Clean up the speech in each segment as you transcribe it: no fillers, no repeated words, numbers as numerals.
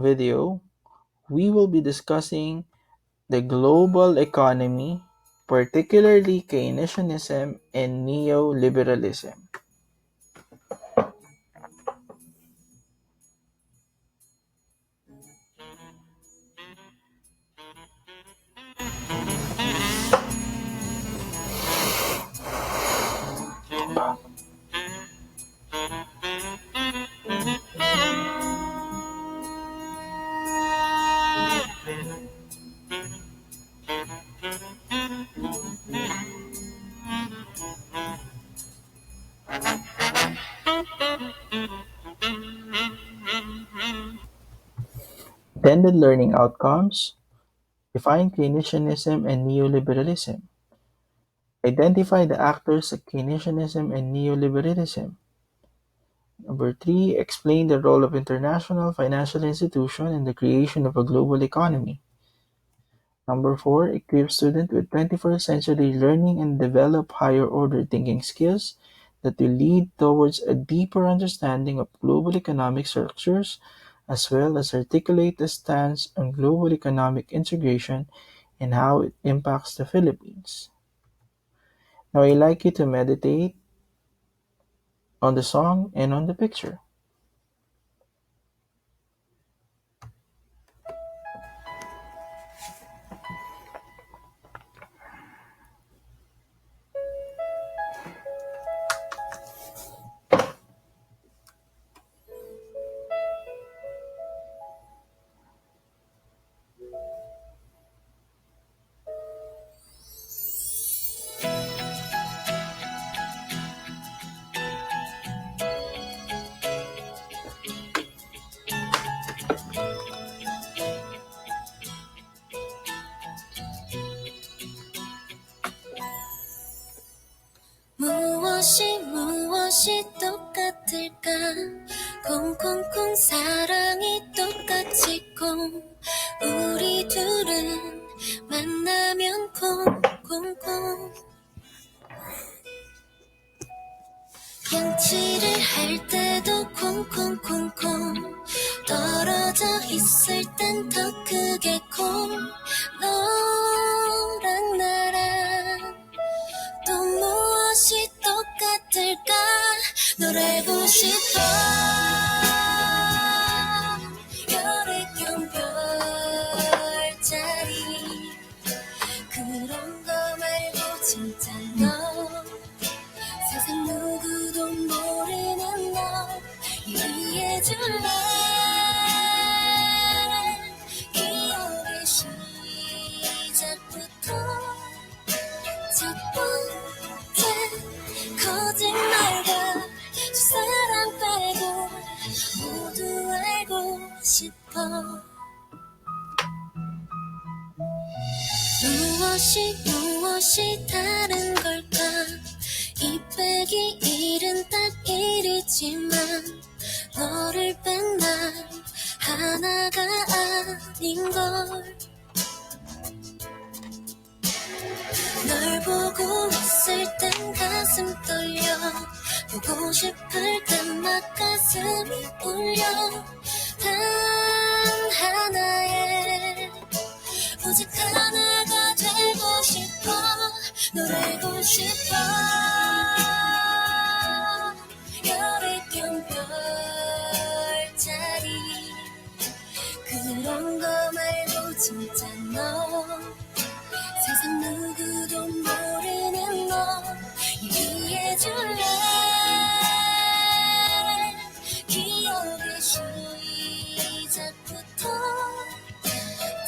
video, we will be discussing the global economy, particularly Keynesianism and Neoliberalism. Intended learning outcomes: define Keynesianism and Neoliberalism. Identify the actors of Keynesianism and Neoliberalism. Number 3, explain the role of international financial institutions in the creation of a global economy. Number 4, equip students with 21st century learning and develop higher order thinking skills that will lead towards a deeper understanding of global economic structures, as well as articulate a stance on global economic integration and how it impacts the Philippines. Now I'd like you to meditate on the song and on the picture. 무엇이 똑같을까? 콩콩콩 사랑이 똑같이 콩. 우리 둘은 만나면 콩콩콩. 양치를 할 때도 콩콩콩콩. 떨어져 있을 땐 더 크게 콩. 너랑 나랑 또 무엇이 똑같을까? 노래고 싶어. 별의경 별자리 그런 거 말고 진짜 너 세상 누구도 모르는 너 이해해줄래? 기억의 시작부터 첫 번째 거짓말과 첫사랑 빼고 모두 알고 싶어. 무엇이 다른 걸까? 이 빼기 1은 딱 1이지만 너를 뺀 난 하나가 아닌걸. 널 보고 있을 땐 가슴 떨려. 보고 싶을 땐막 가슴이 울려. 단 하나의 오직 하나가 되고 싶어. 노래고 싶어. 별의경 별자리 그런 거 말고 진짜 너 세상 누구도 모르는 너 이해해줄래? 기억의 시작부터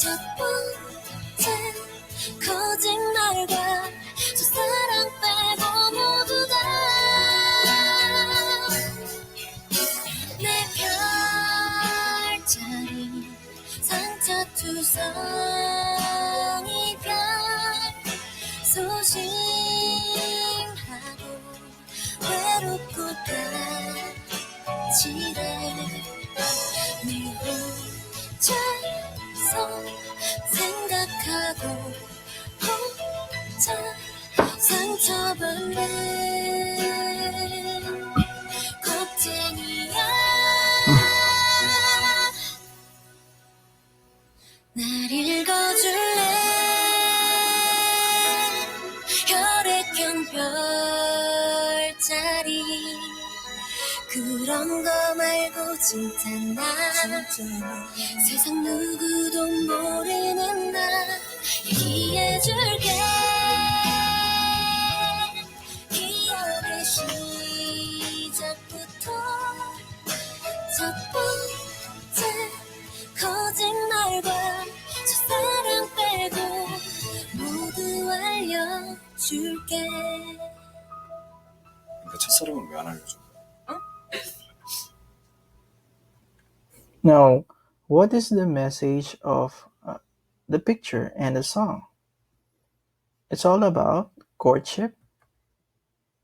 첫 번째 거짓말과 첫사랑 빼고 모두 다 내 별자리 상처투성 이별 소심하고 외롭고 까칠해. 네 혼자서 생각하고 혼자 상처받는 걱정이야. 날 읽어줄래 혈액형 별자리 그런 거 말고 진짜 나 세상 누구도 모르는 나 얘기해줄게 기억의 시작부터 첫 번째 거짓말과 첫사랑 빼고 모두 알려줄게. 그러니까 첫사랑은 왜 안 알려줘? Now, what is the message of the picture and the song? It's all about courtship,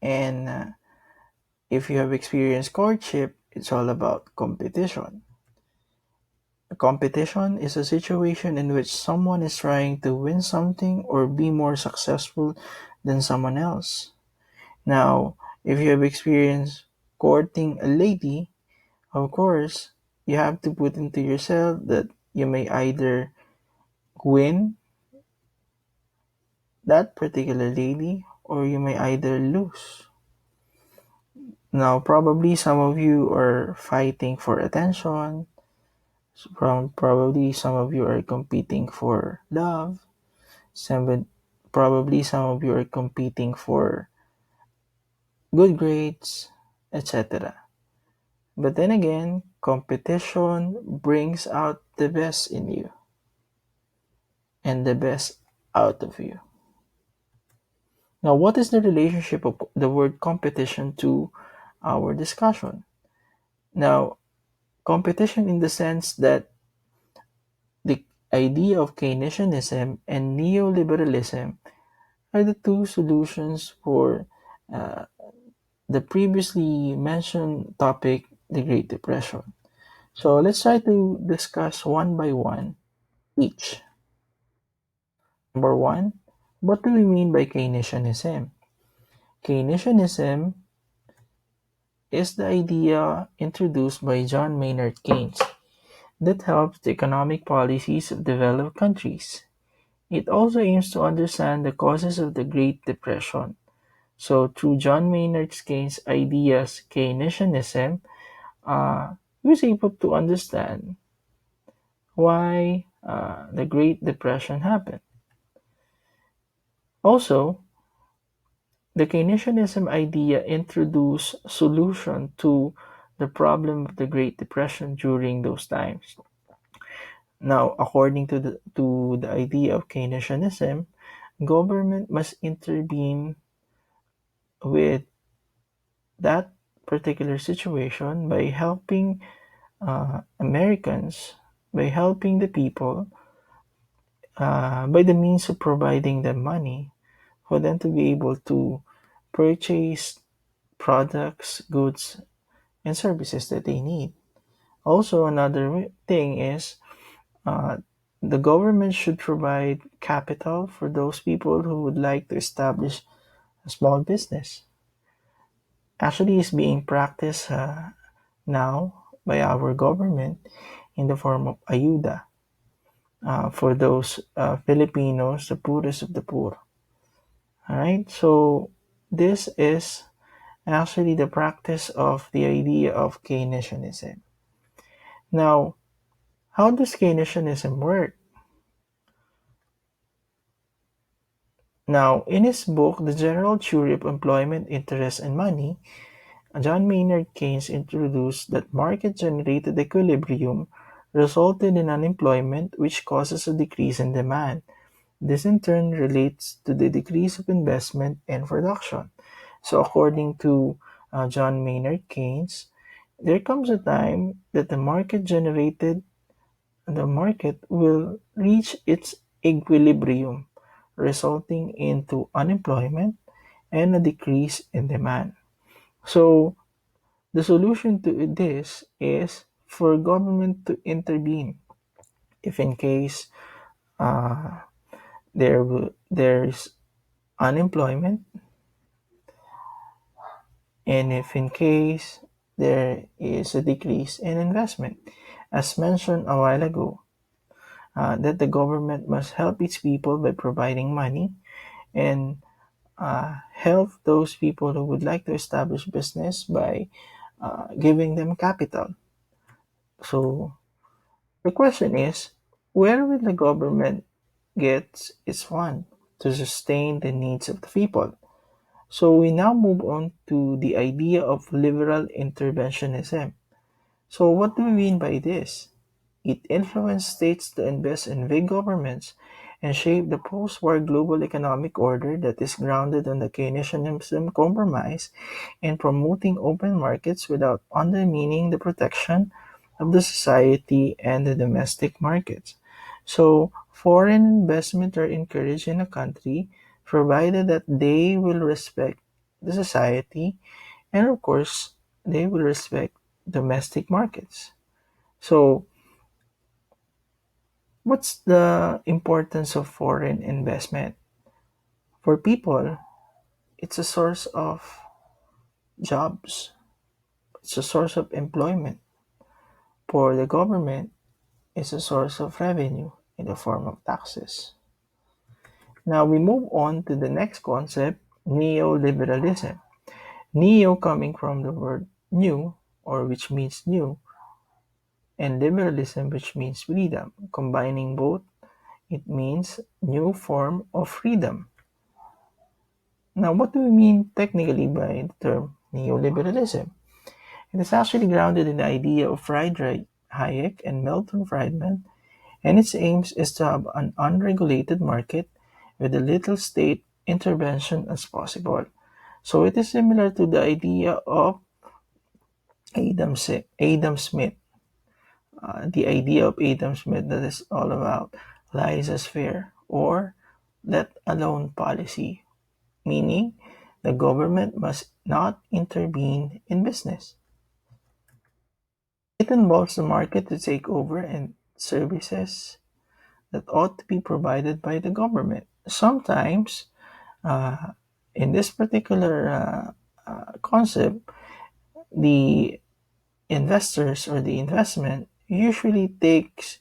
and if you have experienced courtship, it's all about competition. A competition is a situation in which someone is trying to win something or be more successful than someone else. Now, if you have experienced courting a lady, of course, you have to put into yourself that you may either win that particular lady or you may either lose. Now, probably some of you are fighting for attention, probably some of you are competing for love, probably some of you are competing for good grades, etc. But then again, competition brings out the best in you and the best out of you. Now, what is the relationship of the word competition to our discussion? Now, competition in the sense that the idea of Keynesianism and neoliberalism are the two solutions for uh, the previously mentioned topic, the Great Depression. So let's try to discuss one by one each. Number one, what do we mean by Keynesianism? Keynesianism is the idea introduced by John Maynard Keynes that helps the economic policies of developed countries. It also aims to understand the causes of the Great Depression. So, through John Maynard Keynes' ideas, Keynesianism, he was able to understand why the Great Depression happened. Also, the Keynesianism idea introduced solution to the problem of the Great Depression during those times. Now, according to the idea of Keynesianism, government must intervene with that particular situation by helping Americans, by helping the people, by the means of providing them money for them to be able to purchase products, goods, and services that they need. Also, another thing is uh, the government should provide capital for those people who would like to establish a small business. Actually, is being practiced now by our government in the form of ayuda for those Filipinos, the poorest of the poor. All right, so this is actually the practice of the idea of Keynesianism. Now, how does Keynesianism work? Now, in his book, The General Theory of Employment, Interest, and Money, John Maynard Keynes introduced that market-generated equilibrium resulted in unemployment, which causes a decrease in demand. This in turn relates to the decrease of investment and production. So, according to John Maynard Keynes, there comes a time that the market will reach its equilibrium, resulting into unemployment and a decrease in demand. So, the solution to this is for government to intervene if in case uh, there's unemployment and if in case there is a decrease in investment. As mentioned a while ago, that the government must help its people by providing money and help those people who would like to establish business by giving them capital. So the question is, where will the government get its fund to sustain the needs of the people? So we now move on to the idea of liberal interventionism. So what do we mean by this? It influenced states to invest in big governments and shape the post-war global economic order that is grounded on the Keynesianism compromise and promoting open markets without undermining the protection of the society and the domestic markets. So foreign investment are encouraged in a country provided that they will respect the society and of course they will respect domestic markets. So what's the importance of foreign investment? For people, it's a source of jobs, it's a source of employment. For the government, it's a source of revenue in the form of taxes. Now we move on to the next concept, neoliberalism. Neo coming from the word new, or which means new, and liberalism, which means freedom. Combining both, it means new form of freedom. Now, what do we mean technically by the term neoliberalism? It is actually grounded in the idea of Friedrich Hayek and Milton Friedman, and its aims is to have an unregulated market with as little state intervention as possible. So it is similar to the idea of Adam Smith. The idea of Adam Smith that is all about laissez-faire or let alone policy, meaning the government must not intervene in business. It involves the market to take over and services that ought to be provided by the government. Sometimes, uh, in this particular concept, the investors or the investment usually takes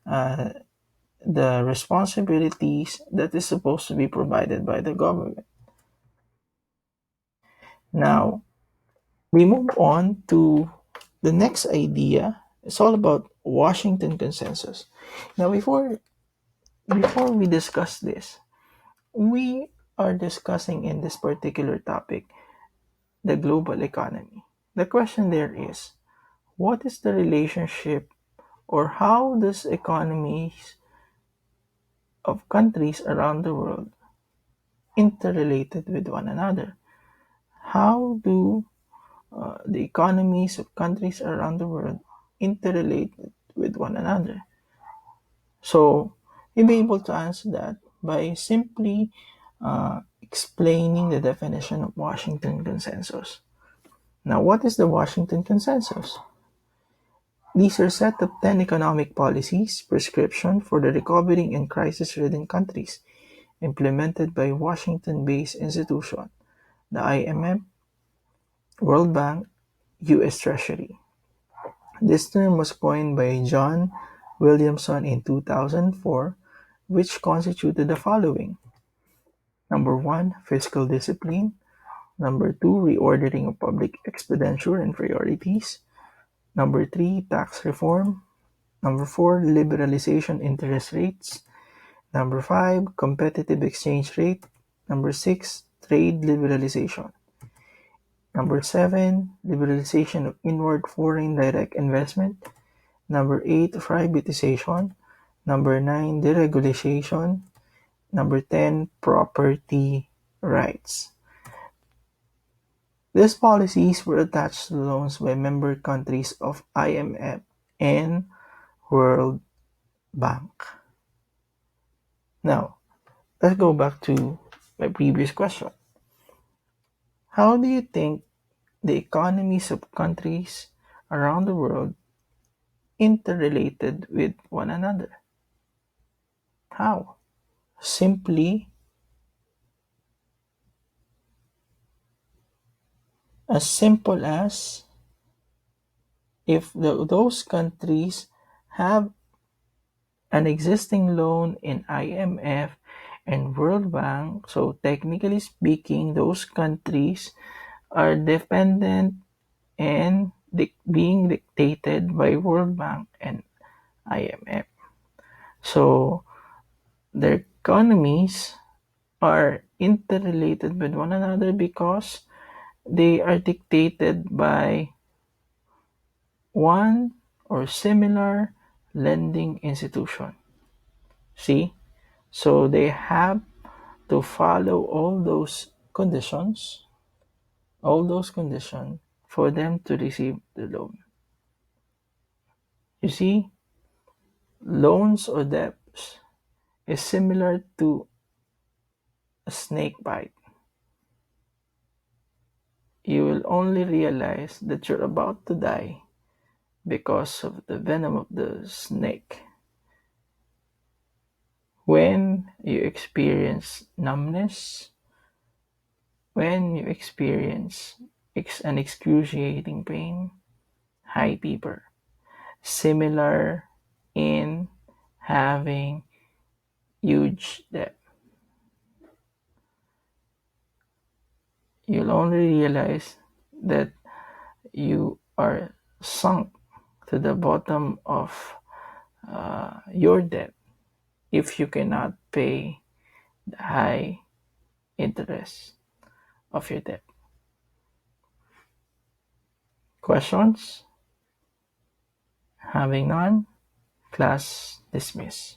uh, the responsibilities that is supposed to be provided by the government. Now, we move on to the next idea. It's all about Washington Consensus. Now, before we discuss this, we are discussing in this particular topic the global economy. The question there is, what is the relationship or how does economies of countries around the world interrelated with one another? How do the economies of countries around the world interrelate with one another? So you'll be able to answer that by simply explaining the definition of Washington Consensus. Now, what is the Washington Consensus? These are set of 10 economic policies, prescription for the recovering and crisis-ridden countries, implemented by Washington-based institutions, the IMF, World Bank, U.S. Treasury. This term was coined by John Williamson in 2004, which constituted the following: Number 1, fiscal discipline. Number 2, reordering of public expenditure and priorities. Number 3, tax reform. Number 4, liberalization interest rates. Number 5, competitive exchange rate. Number 6, trade liberalization. Number 7, liberalization of inward foreign direct investment. Number 8, privatization. Number 9, deregulation. Number 10, property rights. These policies were attached to loans by member countries of IMF and World Bank. Now, let's go back to my previous question. How do you think the economies of countries around the world interrelated with one another? How? Simply as simple as if those countries have an existing loan in IMF and World Bank. So technically speaking, those countries are dependent and being dictated by World Bank and IMF. So their economies are interrelated with one another because they are dictated by one or similar lending institution. See? So they have to follow all those conditions for them to receive the loan. You see, loans or debts is similar to a snake bite. You will only realize that you're about to die because of the venom of the snake when you experience numbness, when you experience an excruciating pain, high fever, similar in having huge debt. You'll only realize that you are sunk to the bottom of your debt if you cannot pay the high interest of your debt. Questions? Having none, class dismiss.